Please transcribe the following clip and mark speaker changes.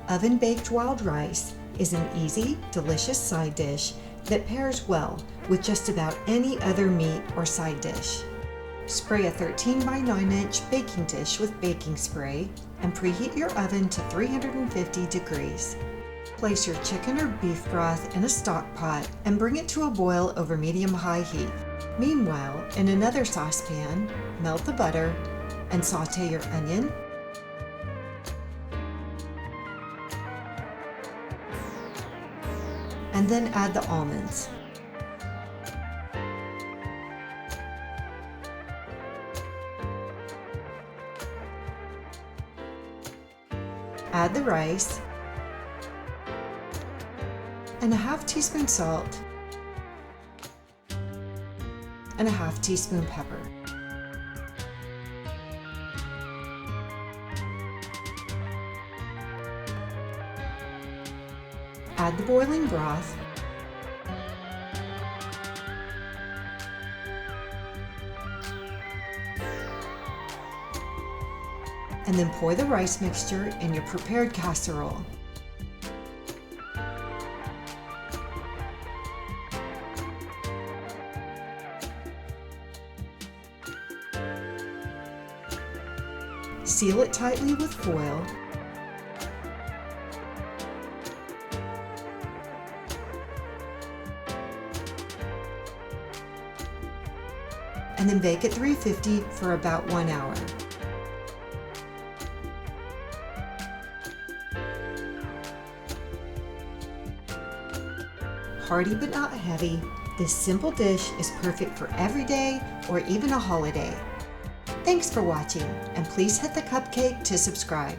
Speaker 1: Oven-baked wild rice is an easy, delicious side dish that pairs well with just about any other meat or side dish. Spray a 13 by 9 inch baking dish with baking spray and preheat your oven to 350 degrees. Place your chicken or beef broth in a stock pot and bring it to a boil over medium-high heat. Meanwhile, in another saucepan, melt the butter and sauté your onion, and then add the almonds. Add the rice and a half teaspoon salt and a half teaspoon pepper. Add the boiling broth and then pour the rice mixture in your prepared casserole. Seal it tightly with foil and then bake at 350 for about 1 hour. Hearty but not heavy, this simple dish is perfect for every day or even a holiday. Thanks for watching, and please hit the cupcake to subscribe.